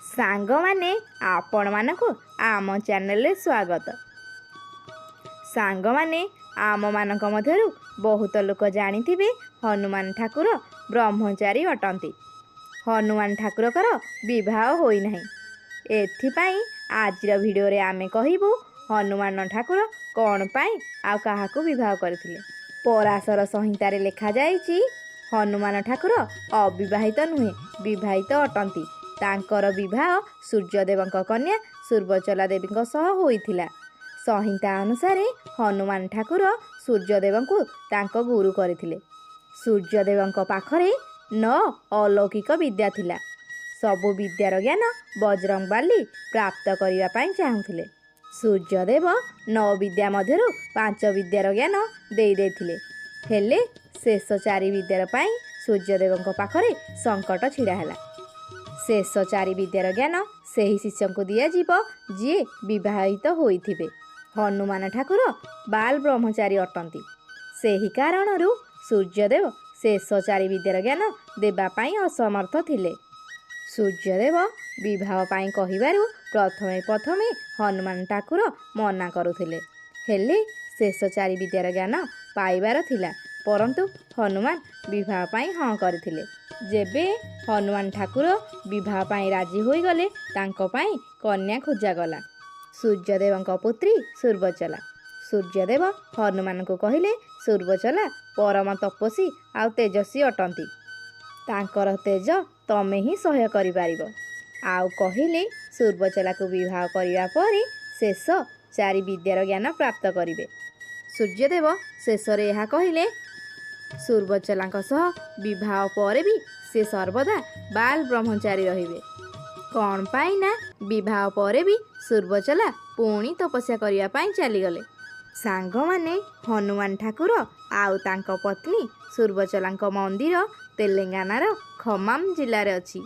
ସାଙ୍ଗମାନେ ଆପଣମାନଙ୍କୁ ଆମ ଚ୍ୟାନେଲରେ ସ୍ୱାଗତ। ସାଙ୍ଗମାନେ ଆମମାନଙ୍କ ମଧ୍ୟରୁ ବହୁତ ଲୋକ ଜାଣିଥିବେ ହନୁମାନ ଠାକୁର ବ୍ରହ୍ମଚାରୀ ଅଟନ୍ତି। ହନୁମାନ ଠାକୁରଙ୍କର ବିବାହ ହୋଇନାହିଁ। ଏଥିପାଇଁ ଆଜିର ଭିଡ଼ିଓରେ ଆମେ କହିବୁ ହନୁମାନ ଠାକୁର କ'ଣ ପାଇଁ ଆଉ କାହାକୁ ବିବାହ କରିଥିଲେ। ପରାଶର ସଂହିତାରେ ଲେଖାଯାଇଛି ହନୁମାନ ଠାକୁର ଅବିବାହିତ ନୁହେଁ, ବିବାହିତ ଅଟନ୍ତି। ତାଙ୍କର ବିବାହ ସୂର୍ଯ୍ୟଦେବଙ୍କ କନ୍ୟା ସୁର୍ବଚଲା ଦେବୀଙ୍କ ସହ ହୋଇଥିଲା। ସଂହିତା ଅନୁସାରେ ହନୁମାନ ଠାକୁର ସୂର୍ଯ୍ୟଦେବଙ୍କୁ ତାଙ୍କ ଗୁରୁ କରିଥିଲେ। ସୂର୍ଯ୍ୟଦେବଙ୍କ ପାଖରେ 9 ଅଲୌକିକ ବିଦ୍ୟା ଥିଲା। ସବୁ ବିଦ୍ୟାର ଜ୍ଞାନ ବଜରଙ୍ଗବାଲି ପ୍ରାପ୍ତ କରିବା ପାଇଁ ଚାହୁଁଥିଲେ। ସୂର୍ଯ୍ୟଦେବ 9 ବିଦ୍ୟା ମଧ୍ୟରୁ 5 ବିଦ୍ୟାର ଜ୍ଞାନ ଦେଇଥିଲେ। ହେଲେ ଶେଷ 4 ବିଦ୍ୟାର ପାଇଁ ସୂର୍ଯ୍ୟଦେବଙ୍କ ପାଖରେ ସଙ୍କଟ ଛିଡ଼ା ହେଲା। ଶେଷ 4 ବିଦ୍ୟାର ଜ୍ଞାନ ସେହି ଶିଷ୍ୟଙ୍କୁ ଦିଆଯିବ ଯିଏ ବିବାହିତ ହୋଇଥିବେ। ହନୁମାନ ଠାକୁର ବାଲ ବ୍ରହ୍ମଚାରୀ ଅଟନ୍ତି। ସେହି କାରଣରୁ ସୂର୍ଯ୍ୟଦେବ ଶେଷ 4 ବିଦ୍ୟାର ଜ୍ଞାନ ଦେବା ପାଇଁ ଅସମର୍ଥ ଥିଲେ। ସୂର୍ଯ୍ୟଦେବ ବିବାହ ପାଇଁ କହିବାରୁ ପ୍ରଥମେ ହନୁମାନ ଠାକୁର ମନା କରୁଥିଲେ। ହେଲେ ଶେଷ 4 ବିଦ୍ୟାର ଜ୍ଞାନ ପାଇବାର ଥିଲା, ପରନ୍ତୁ ହନୁମାନ ବିବାହ ପାଇଁ ହଁ କରିଥିଲେ। ଯେବେ ହନୁମାନ ଠାକୁର ବିବାହ ପାଇଁ ରାଜି ହୋଇଗଲେ, ତାଙ୍କ ପାଇଁ କନ୍ୟା ଖୋଜାଗଲା। ସୂର୍ଯ୍ୟଦେବଙ୍କ ପୁତ୍ରୀ ସୁର୍ବଚଲା। ସୂର୍ଯ୍ୟଦେବ ହନୁମାନଙ୍କୁ କହିଲେ, ସୁର୍ବଚଲା ପରମ ତପସ୍ୱୀ ଆଉ ତେଜସ୍ୱୀ ଅଟନ୍ତି। ତାଙ୍କର ତେଜ ତମେ ହିଁ ସହ୍ୟ କରିପାରିବ। ଆଉ କହିଲେ ସୁର୍ବଚଲାକୁ ବିବାହ କରିବା ପରେ ଶେଷ 4 ବିଦ୍ୟାର ଜ୍ଞାନ ପ୍ରାପ୍ତ କରିବେ। ସୂର୍ଯ୍ୟଦେବ ଶେଷରେ ଏହା କହିଲେ, ସୁର୍ବଚଲାଙ୍କ ସହ ବିବାହ ପରେ ବି ସେ ସର୍ବଦା ବାଲ ବ୍ରହ୍ମଚାରୀ ରହିବେ। କ'ଣ ପାଇଁ ନା ବିବାହ ପରେ ବି ସୁର୍ବଚଲା ପୁଣି ତପସ୍ୟା କରିବା ପାଇଁ ଚାଲିଗଲେ। ସାଙ୍ଗମାନେ ହନୁମାନ ଠାକୁର ଆଉ ତାଙ୍କ ପତ୍ନୀ ସୁର୍ବଚଲାଙ୍କ ମନ୍ଦିର ତେଲେଙ୍ଗାନାର ଖମ୍ମାମ ଜିଲ୍ଲାରେ ଅଛି।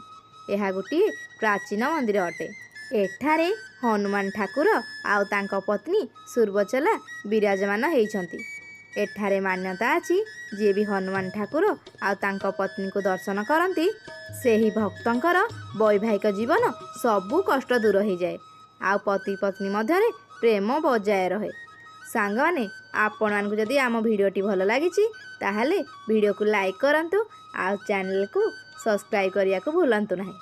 ଏହା ଗୋଟିଏ ପ୍ରାଚୀନ ମନ୍ଦିର ଅଟେ। ଏଠାରେ ହନୁମାନ ଠାକୁର ଆଉ ତାଙ୍କ ପତ୍ନୀ ସୁର୍ବଚଲା ବିରାଜମାନ ହେଇଛନ୍ତି। ଏଠାରେ ମାନ୍ୟତା ଅଛି, ଯିଏ ବି ହନୁମାନ ଠାକୁର ଆଉ ତାଙ୍କ ପତ୍ନୀଙ୍କୁ ଦର୍ଶନ କରନ୍ତି, ସେହି ଭକ୍ତଙ୍କର ବୈବାହିକ ଜୀବନ ସବୁ କଷ୍ଟ ଦୂର ହୋଇଯାଏ ଆଉ ପତି ପତ୍ନୀ ମଧ୍ୟରେ ପ୍ରେମ ବଜାୟ ରହେ। ସାଙ୍ଗମାନେ ଆପଣମାନଙ୍କୁ ଯଦି ଆମ ଭିଡ଼ିଓଟି ଭଲ ଲାଗିଛି ତାହେଲେ ଭିଡ଼ିଓକୁ ଲାଇକ୍ କରନ୍ତୁ ଆଉ ଚ୍ୟାନେଲକୁ ସବସ୍କ୍ରାଇବ୍ କରିବାକୁ ଭୁଲନ୍ତୁ ନାହିଁ।